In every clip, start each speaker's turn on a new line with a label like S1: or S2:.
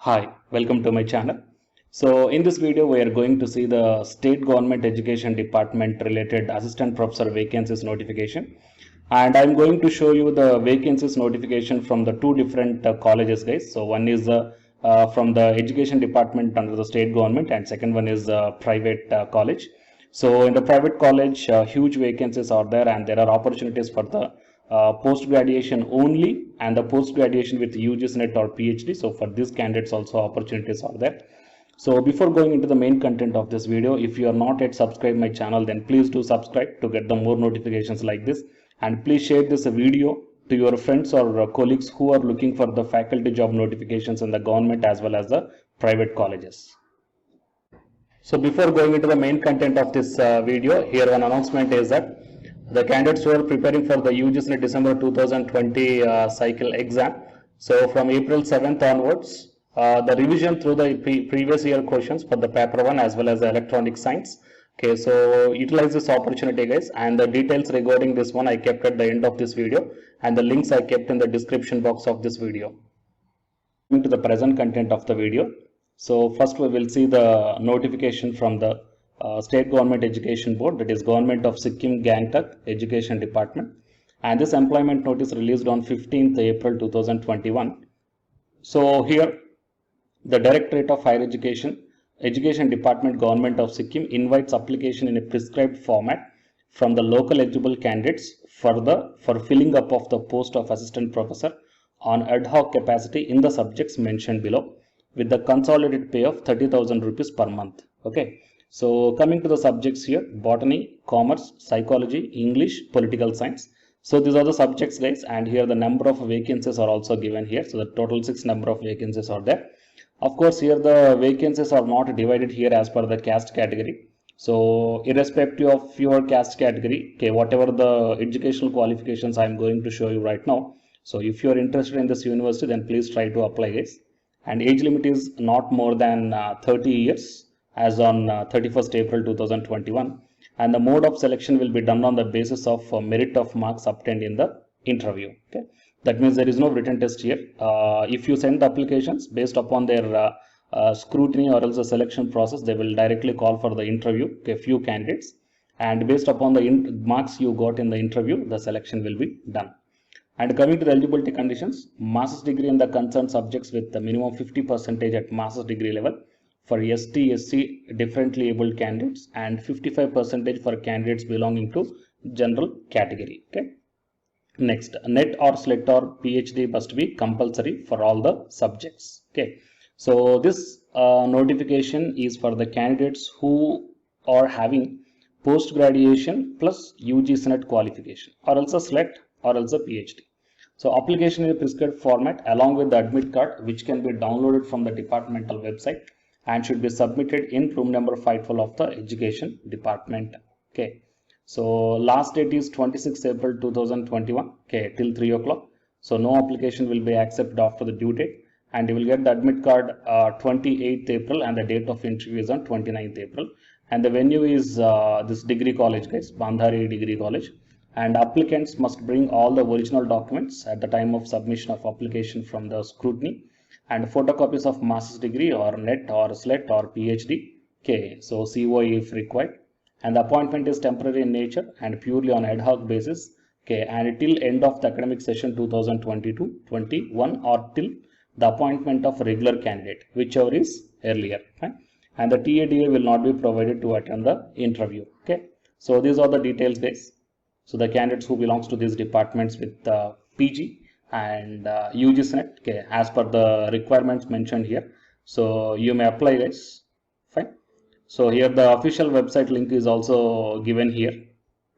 S1: Hi, welcome to my channel. So in this video, we are going to see the State Government Education Department related Assistant Professor vacancies notification. And I'm going to show you the vacancies notification from the two different colleges, guys. So one is from the Education Department under the State Government, and second one is private college. So in the private college, huge vacancies are there, and there are opportunities for the post graduation only and the post graduation with UGC NET or PhD. So for these candidates also opportunities are there. So before going into the main content of this video, if you are not yet subscribed my channel, then please do subscribe to get the more notifications like this, and please share this video to your friends or colleagues who are looking for the faculty job notifications in the government as well as the private colleges. So before going into the main content of this video, here one announcement is that the candidates who are preparing for the UGC December 2020 cycle exam, so from April 7th onwards, the revision through the previous year questions for the paper 1 as well as the electronic science. Okay, so utilize this opportunity, guys, and the details regarding this one I kept at the end of this video, and the links I kept in the description box of this video. Coming to the present content of the video. So first we will see the notification from the State Government Education Board, that is Government of Sikkim Gangtok Education Department, and this employment notice released on 15th April 2021. So here the Directorate of Higher Education Department, Government of Sikkim invites application in a prescribed format from the local eligible candidates for filling up of the post of assistant professor on ad hoc capacity in the subjects mentioned below, with the consolidated pay of 30,000 rupees per month. Okay, so coming to the subjects here: botany, commerce, psychology, English, political science. So these are the subjects, guys, and here the number of vacancies are also given here. So the total 6 number of vacancies are there. Of course, here the vacancies are not divided here as per the caste category. So irrespective of your caste category, okay, whatever the educational qualifications I am going to show you right now. So if you are interested in this university, then please try to apply, guys. And age limit is not more than 30 years as on 31st April 2021, and the mode of selection will be done on the basis of merit of marks obtained in the interview. Okay, that means there is no written test here. If you send the applications based upon their scrutiny or else the selection process, they will directly call for the interview, okay, few candidates, and based upon the marks you got in the interview, the selection will be done. And coming to the eligibility conditions: master's degree in the concerned subjects with the minimum 50% at master's degree level for ST, SC differently abled candidates, and 55% for candidates belonging to general category. Okay. Next, NET or SLET or PhD must be compulsory for all the subjects. Okay. So this notification is for the candidates who are having post graduation plus UGC NET qualification, or else a SLET or else a PhD. So application in a prescribed format along with the admit card, which can be downloaded from the departmental website and should be submitted in room number 512 of the education department. Okay, so last date is 26 April 2021, okay, till 3 o'clock. So no application will be accepted after the due date, and you will get the admit card 28th April, and the date of interview is on 29th April, and the venue is this degree college, guys, Bandhari Degree College. And applicants must bring all the original documents at the time of submission of application from the scrutiny, and photocopies of master's degree or NET or SLET or PhD. Okay, so COE if required. And the appointment is temporary in nature and purely on ad hoc basis. Okay, and till end of the academic session 2022-21, or till the appointment of regular candidate, whichever is earlier. Right? And the TADA will not be provided to attend the interview. Okay, so these are the details, guys. So the candidates who belongs to these departments with PG and UGC NET, okay, as per the requirements mentioned here, so you may apply, guys. Fine. So here the official website link is also given here.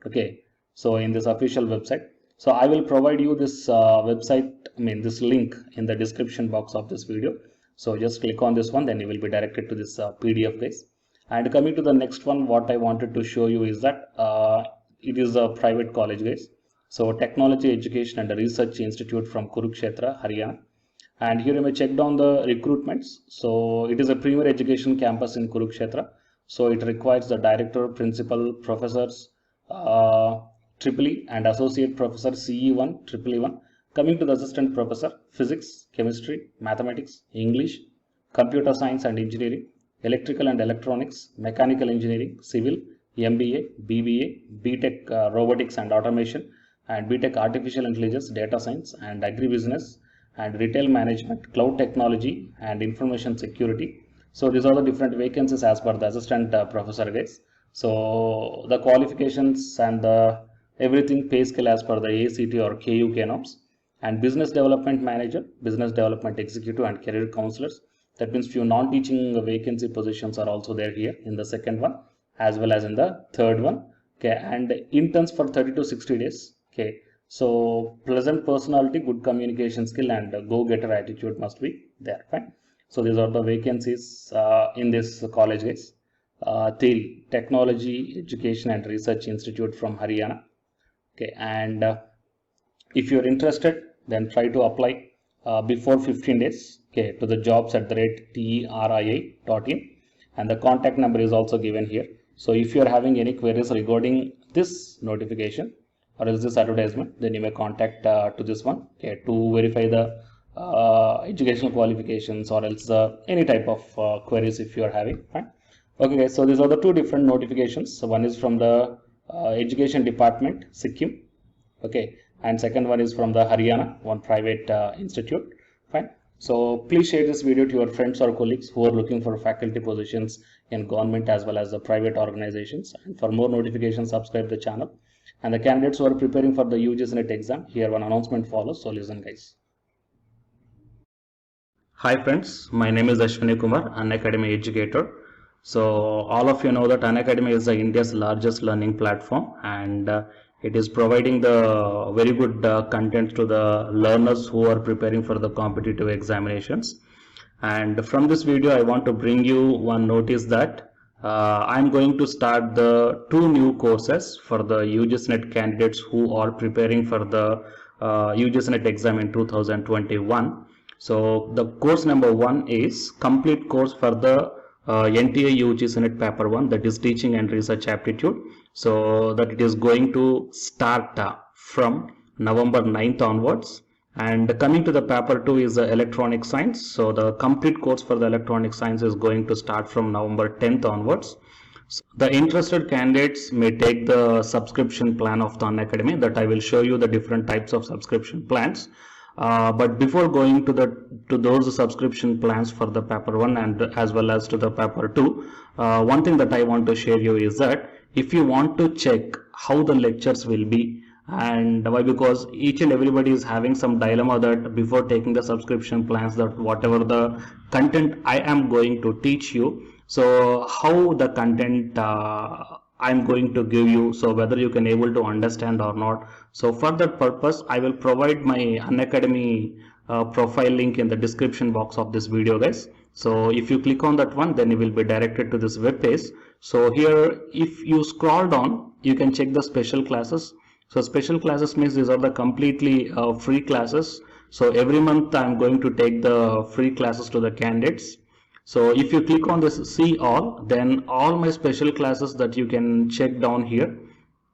S1: Okay, so in this official website, so I will provide you this this link in the description box of this video. So just click on this one, then you will be directed to this PDF, guys. And coming to the next one, what I wanted to show you is that it is a private college, guys. So Technology Education and Research Institute from Kurukshetra, Haryana. And here you may check down the recruitments. So it is a premier education campus in Kurukshetra. So it requires the director, principal, professors, EEE and associate professor CE1, EEE1. Coming to the assistant professor, physics, chemistry, mathematics, English, computer science and engineering, electrical and electronics, mechanical engineering, civil, MBA, BBA, BTech robotics and automation, and BTech artificial intelligence, data science, and agribusiness, and retail management, cloud technology, and information security. So these are the different vacancies as per the assistant professor guys. So the qualifications and the everything pay scale as per the ACT or KUK norms. And business development manager, business development executive, and career counselors. That means few non-teaching vacancy positions are also there here in the second one as well as in the third one. Okay, and interns for 30 to 60 days. Okay, so pleasant personality, good communication skill, and go-getter attitude must be there. Fine. So these are the vacancies in this college guys. Theory, Technology, Education and Research Institute from Haryana. Okay, and if you're interested, then try to apply before 15 days. Okay, to the jobs@teria.in, and the contact number is also given here. So if you are having any queries regarding this notification or else this advertisement, then you may contact to this one, okay, to verify the educational qualifications or else any type of queries if you are having. Fine. Okay guys, so these are the two different notifications. So one is from the Education Department, Sikkim, okay, and second one is from the Haryana, one private institute. Fine. So please share this video to your friends or colleagues who are looking for faculty positions in government as well as the private organizations. And for more notifications, subscribe the channel. And the candidates who are preparing for the UGC NET exam, here one announcement follows. So listen guys. Hi friends, my name is Ashwini Kumar, Unacademy educator. So all of you know that Unacademy is India's largest learning platform, and it is providing the very good content to the learners who are preparing for the competitive examinations. And from this video, I want to bring you one notice that I'm going to start the two new courses for the UGC NET candidates who are preparing for the UGC NET exam in 2021. So the course number 1 is complete course for the NTA UGC NET paper 1, that is teaching and research aptitude. So that it is going to start from November 9th onwards. And coming to the paper 2 is the electronic science. So the complete course for the electronic science is going to start from November 10th onwards. So the interested candidates may take the subscription plan of the Unacademy, that I will show you the different types of subscription plans. But before going to those subscription plans for the paper 1 and as well as to the paper 2, one thing that I want to share you is that if you want to check how the lectures will be, and why, because each and everybody is having some dilemma that before taking the subscription plans, that whatever the content I am going to teach you, so how the content I'm going to give you, so whether you can able to understand or not. So for that purpose, I will provide my Unacademy profile link in the description box of this video guys. So if you click on that one, then you will be directed to this web page. So here if you scroll down, you can check the special classes. So special classes means these are the completely free classes. So every month I'm going to take the free classes to the candidates. So if you click on this see all, then all my special classes that you can check down here,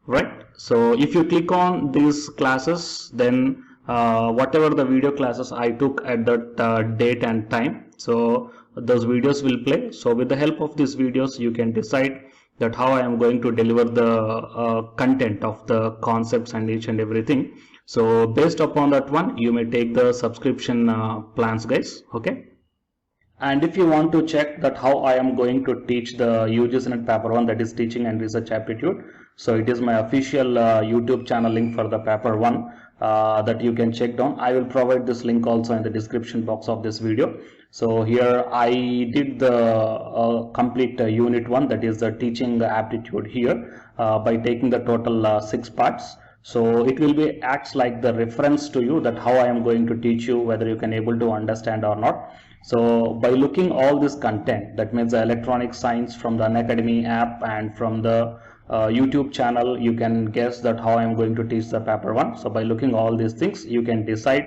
S1: right? So if you click on these classes, then whatever the video classes I took at that date and time, so those videos will play. So with the help of these videos, you can decide that how I am going to deliver the content of the concepts and each and everything. So based upon that one, you may take the subscription plans guys, okay? And if you want to check that how I am going to teach the UGC NET paper 1, that is teaching and research aptitude, so it is my official YouTube channel link for the paper 1 that you can check down. I will provide this link also in the description box of this video. So here I did the complete unit 1, that is the teaching aptitude here by taking the total 6 parts. So it will be acts like the reference to you that how I am going to teach you, whether you can able to understand or not. So by looking all this content, that means the electronic science from the Unacademy app and from the YouTube channel, you can guess that how I am going to teach the paper 1. So by looking all these things, you can decide